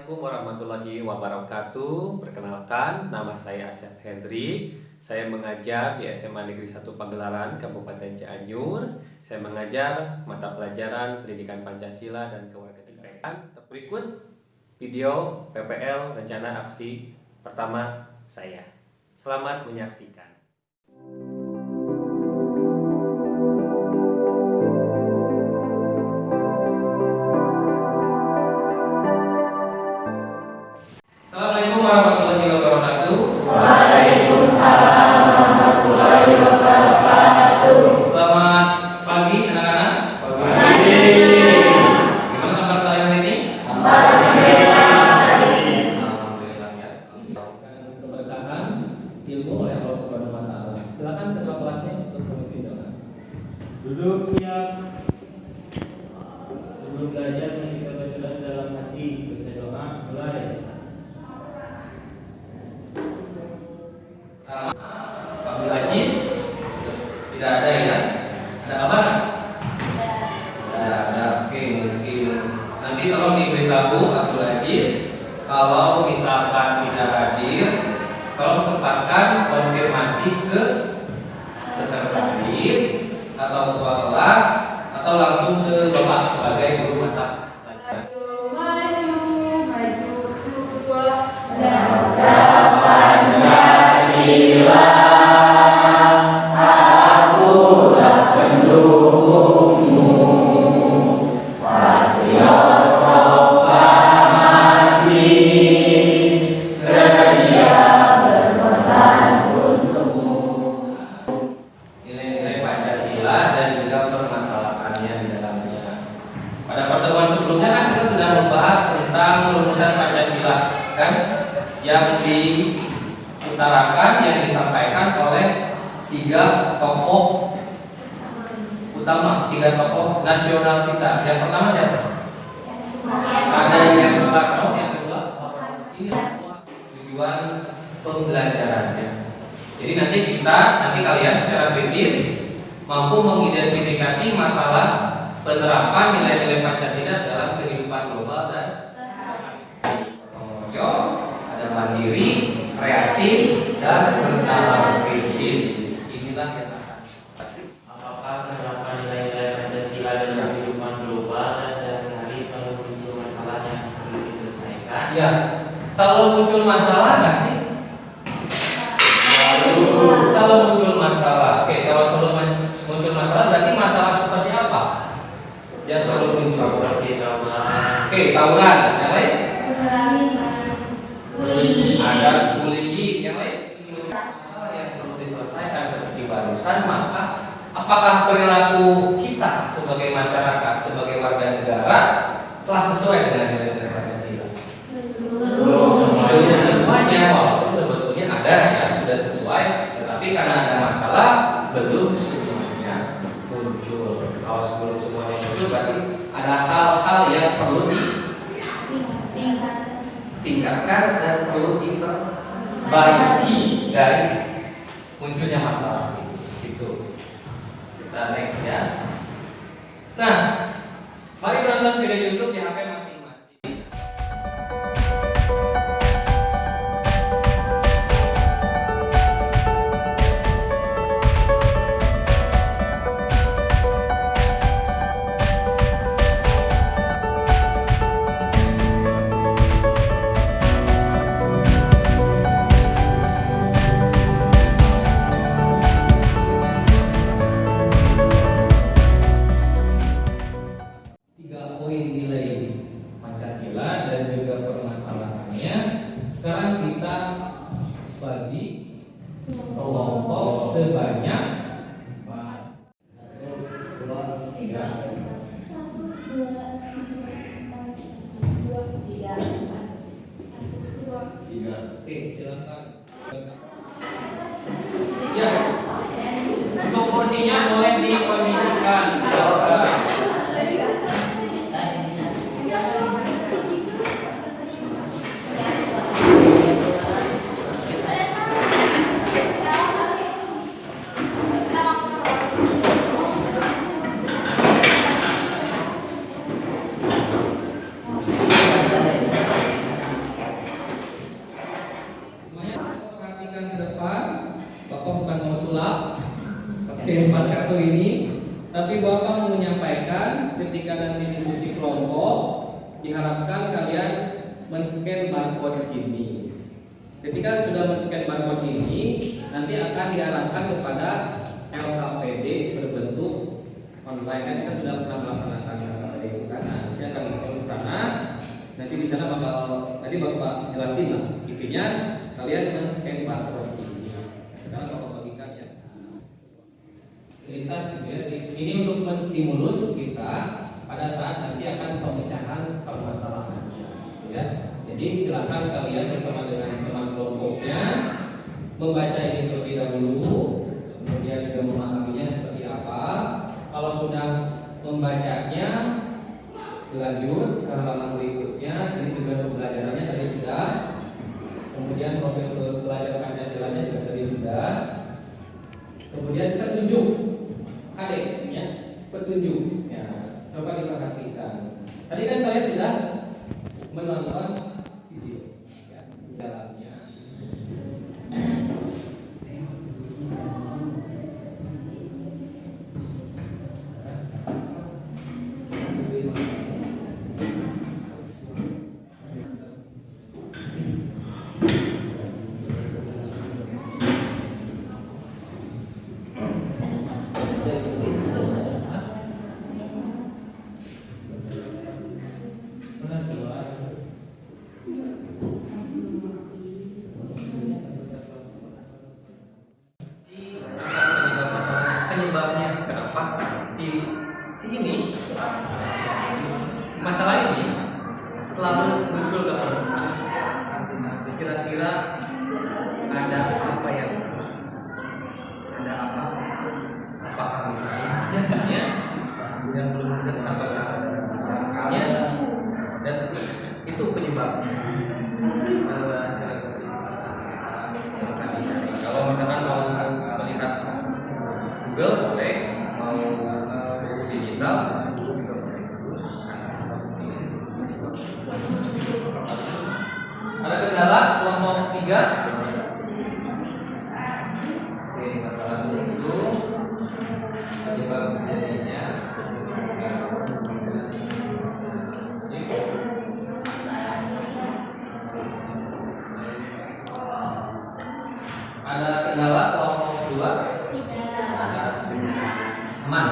Assalamualaikum warahmatullahi wabarakatuh. Perkenalkan, nama saya Asep Hendri. Saya mengajar di SMA Negeri 1 Pagelaran, Kabupaten Cianjur. Saya mengajar mata pelajaran Pendidikan Pancasila dan Kewarganegaraan. Berikut video PPL rencana aksi pertama saya. Selamat menyaksikan. Assalamualaikum warahmatullahi wabarakatuh. Waalaikumsalam warahmatullahi wabarakatuh. Selamat pagi anak-anak. Pagi. Gimana kabar kalian hari ini? Alhamdulillah. Alhamdulillah ya. Keberkahan ilmu oleh Allah Subhanahu wa taala. Silakan ketua kelasnya untuk memimpin doa. Duduk siap. Sebelum belajar kita baca dalam hati. Baca doa mulai. Pak Abdul Aziz tidak ada ya? Ada kabar? Tidak ada. Oke, mungkin nanti tolong diberitahu Abdul Aziz kalau misalkan tidak hadir, tolong sempatkan konfirmasi ke sekretaris atau ketua kelas atau langsung ke bapak sebagai guru mata pelajaran. Pancasila, akulah pendukungmu, patriot proklamasi, sedia berkorban untukmu. Nilai-nilai Pancasila dan juga permasalahannya di dalamnya. Pada pertemuan sebelumnya kan kita sudah membahas tentang rumusan Pancasila, kan, yang diutarakan, yang disampaikan oleh tiga tokoh utama, tiga tokoh nasional kita. Yang pertama siapa? Ada yang Soekarno, yang kedua ini tujuan pembelajarannya. Jadi nanti kalian secara kritis mampu mengidentifikasi masalah penerapan nilai-nilai Pancasila dalam kehidupan global dan ada mandiri, kreatif, dan bernalar kritis. Inilah yang akan. Apakah penerapan nilai-nilai Pancasila dalam kehidupan global dan sehari-hari selalu muncul masalah yang perlu diselesaikan? Ya, selalu muncul masalah nggak sih? Selalu muncul masalah. Oke, kalau selalu muncul masalah berarti masalah seperti apa? Yang selalu muncul Seperti tawuran. Oke, tawuran. Yang lain? Ada bullying. Yang lain? Masalah yang perlu diselesaikan seperti barusan. Maka apakah perilaku kita sebagai masyarakat, sebagai warga negara telah sesuai dengan nilai-nilai Pancasila? Belum semuanya, walaupun sebetulnya ada ya sudah sesuai, tetapi karena ada masalah belum semuanya muncul. Kalau sebelum semuanya muncul berarti ada hal-hal yang perlu ditingkatkan dan perlu diperbaiki dari munculnya masalah itu. Kita next ya. Nah, mari nonton video YouTube di HP masing-masing. Tiga poin nilai Pancasila dan juga permasalahannya. Sekarang kita bagi kelompok sebanyak 3. Oke, silakan. Ya, untuk kursinya boleh dikondisikan. ketika nanti diskusi kelompok diharapkan kalian men-scan barcode ini. Ketika sudah men-scan barcode ini, nanti akan diarahkan kepada LKPD berbentuk online. Kan kita sudah pernah melaksanakan LKPD itu kan. Nah, nanti akan ke sana. Nanti di sana bakal tadi Bapak jelasin lah. Intinya kalian men-scan barcode ini. Sekarang Bapak bagikan ya. Cerita ini untuk menstimulus kita pada saat nanti akan pemecahan permasalahannya, ya. Jadi silakan kalian bersama dengan teman kelompoknya membaca ini terlebih dahulu, kemudian juga memahaminya seperti apa. Kalau sudah membacanya, dilanjut ke halaman berikutnya. Ini juga pembelajarannya tadi sudah. Kemudian profil belajar Pancasilanya juga tadi sudah. Kemudian petunjuk, adik, ya, petunjuk. Ya, coba diperhatikan. Tadi kan kalian sudah menonton video, ya, jalannya. Penyebabnya kenapa si ini masalah ini selalu muncul ke permukaan. Kira-kira ada apa yang ada apa? Apakah misalnya yang belum lunas atau misalnya dan itu penyebabnya. Silakan dicari. Kalau misalkan mau melihat Google boleh, mau buku digital juga boleh. Ada kendala kelompok 3? Oke, masalah itu penyebab terjadinya. Ada kendala kelompok 2? Aman.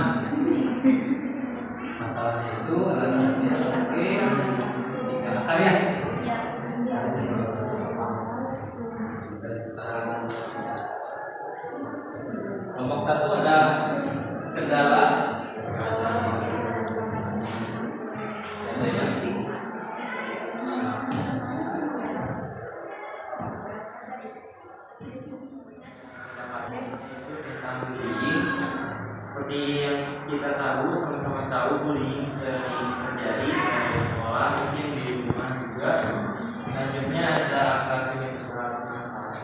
Masalahnya itu alasannya oke. Dikatakan ya. Kelompok 1 ada kendala. Seperti yang kita tahu, sama-sama tahu bullying sering terjadi di sekolah, mungkin di rumah juga. Selanjutnya ada akar penyebab masalah.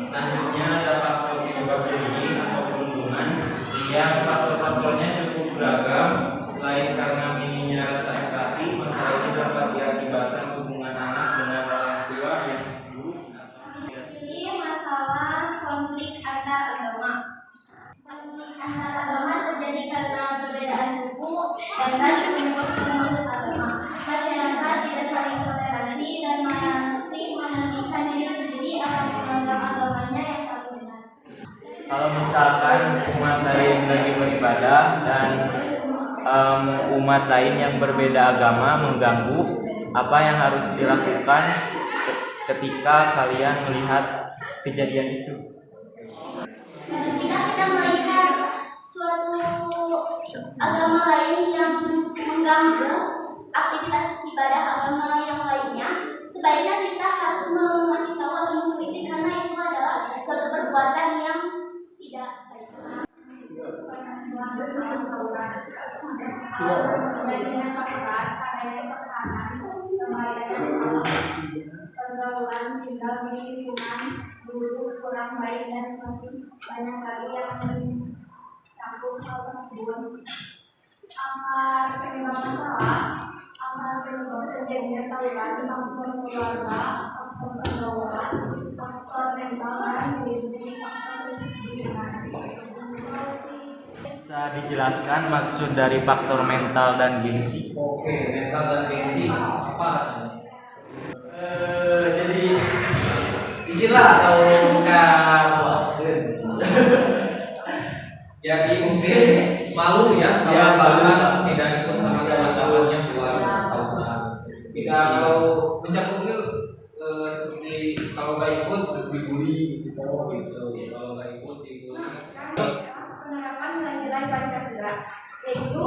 Selanjutnya ada faktor penyebab bullying atau perundungan yang faktor-faktornya cukup beragam. Selain karena minimnya rasa empati, masalah ini dapat diakibatkan hubungan anak dengan orang tua yang buruk. Pilih masalah konflik antar agama. Konflik antar agama terjadi karena perbedaan suku dan ras menurut agama. Masyarakat tidak saling toleransi dan masih menantikan diri sendiri atau menganggap agamanya yang paling benar. Kalau misalkan umat lain lagi beribadah dan umat lain yang berbeda agama mengganggu, apa yang harus dilakukan ketika kalian melihat kejadian itu? Ketika kita melihat suatu agama lain yang mengganggu aktivitas ibadah agama yang lainnya, sebaiknya kita harus mengasih tahu atau mengkritik karena itu adalah suatu perbuatan yang tidak baik. Pergaulan tinggal di lingkungan dulu kurang baik dan masih banyak lagi yang mencakup hal tersebut. Akar penyebab masalah, akar penyebab terjadinya tawuran di faktor keluarga, faktor pergaulan, faktor mental dan gizi, faktor Bisa dijelaskan maksud dari faktor mental dan gengsi? Oke, mental dan gengsi apa? Jadi istilah atau ya mungkin malu ya kalau misalkan tidak ikut sama teman-temannya buat tawuran. Bisa kalau mencakupnya seperti kalau nggak ikut dibully gitu. Kalau nggak ikut dibully. Penerapan nilai-nilai Pancasila, yaitu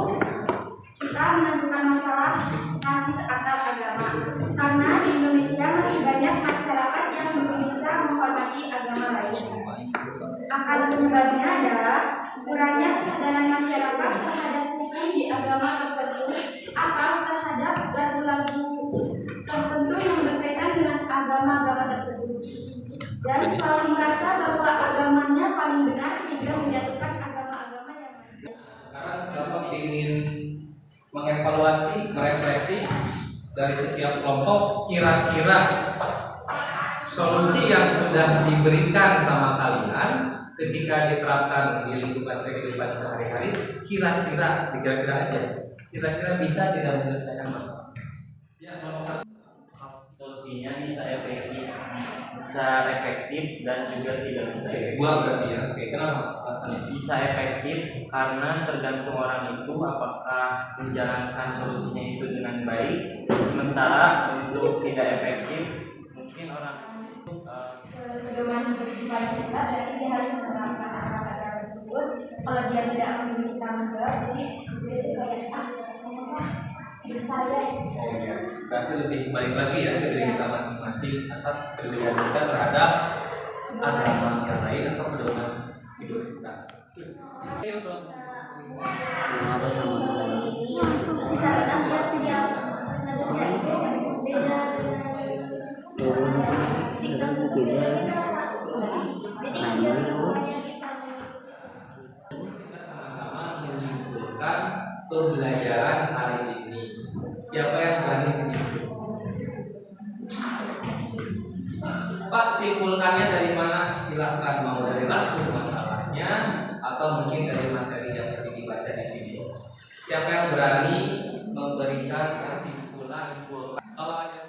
kita menentukan masalah rasis antar agama, karena di Indonesia masih banyak masyarakat yang belum bisa menghormati agama lain. Akar penyebabnya adalah kurangnya kesadaran masyarakat terhadap hukum di agama tertentu atau terhadap lagu-lagu tertentu yang berkaitan dengan agama-agama tersebut, dan selalu merasa bahwa agamanya paling benar sehingga menjatuhkan agama-agama yang lain. Sekarang Bapak ingin mengevaluasi, merefleksi dari setiap kelompok, kira-kira solusi yang sudah diberikan sama kalian ketika diterapkan di lingkungan kehidupan sehari-hari, kira-kira aja, kira-kira bisa tidak menyelesaikan masalah? Ya, nomor satu. Solusinya bisa efektif dan juga tidak bisa efektif. Dua berarti ya. Oke, kenapa? Alasannya? Bisa efektif karena tergantung orang itu apakah menjalankan solusinya itu dengan baik. Sementara untuk tidak efektif, mungkin orang Pedoman seperti Pancasila berarti dia harus menerapkan kata-kata tersebut. Kalau dia tidak memiliki tanggung jawab, jadi dia itu kayak semoga hidup saya. Oh iya, berarti lebih baik lagi ya ke diri kita masing-masing atas pedulian kita terhadap agama yang lain atau pedoman hidup kita. Kita sama-sama menyimpulkan pembelajaran hari ini. Siapa yang berani menyimpulkan? Pak, simpulkannya dari mana? Silakan, mau dari langsung masalahnya atau mungkin dari materi yang tadi dibaca di video. Siapa yang berani memberikan kesimpulan? Kalau ada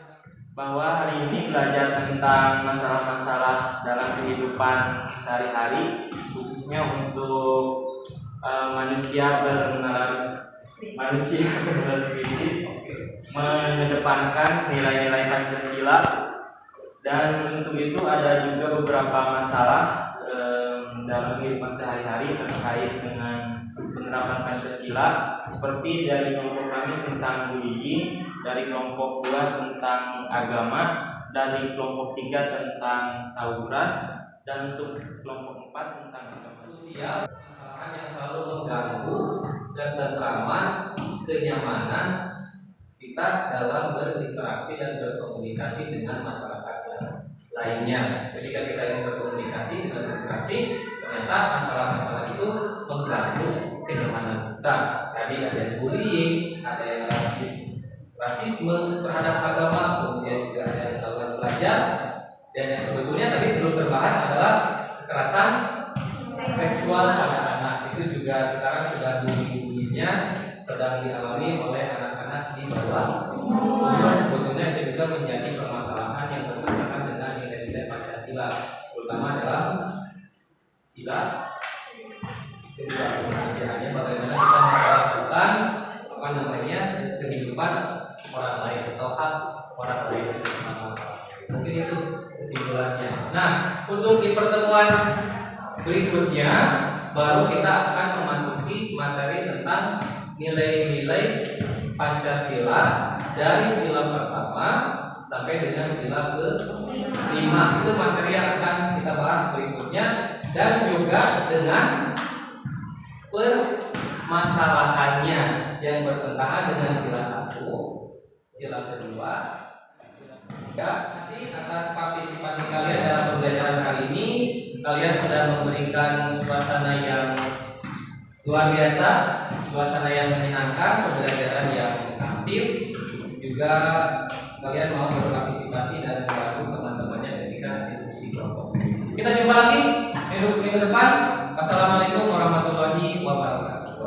bahwa hari ini belajar tentang masalah-masalah dalam kehidupan sehari-hari, khususnya untuk manusia berkritis, mengedepankan nilai-nilai Pancasila, dan untuk itu ada juga beberapa masalah dalam kehidupan sehari-hari terkait dengan penerapan Pancasila, seperti dari kelompok kami tentang bullying, dari kelompok 2 tentang agama, dari kelompok 3 tentang tawuran, dan untuk kelompok 4 tentang agama. Sosial, masalah yang selalu mengganggu ketentraman, kenyamanan kita dalam berinteraksi dan berkomunikasi dengan masyarakat yang lainnya. Ketika kita ingin berkomunikasi dan berinteraksi, ternyata masalah-masalah itu mengganggu kenyamanan kita. Tadi ada yang bullying, ada yang rasisme terhadap agama, kemudian juga ada yang melakukan pelajar, dan yang sebetulnya tadi belum terbahas adalah kekerasan seksual pada anak. Itu juga sekarang sudah bunyi-bunyinya sedang dialami oleh anak-anak di bawah umur. Sebetulnya itu juga menjadi permasalahan yang bertentangan dengan nilai-nilai Pancasila, terutama dalam sila kedua kemanusiaannya, bagaimana kita melakukan kehidupan orang lain atau hak orang lain. Mungkin itu kesimpulannya. Nah, untuk di pertemuan berikutnya baru kita akan memasuki materi tentang nilai-nilai Pancasila dari sila pertama sampai dengan sila ke-5. Itu materi yang akan kita bahas berikutnya, dan juga dengan permasalahannya yang bertentangan dengan sila 1, sila kedua, sila ketiga. Kasih atas partisipasi kalian dalam pembelajaran kali ini. Kalian sudah memberikan suasana yang luar biasa, suasana yang menyenangkan, pembelajaran yang aktif. Juga kalian mau berpartisipasi dan membantu teman-temannya ketika diskusi kelompok. Kita jumpa lagi minggu depan. Wassalamualaikum warahmatullahi wabarakatuh.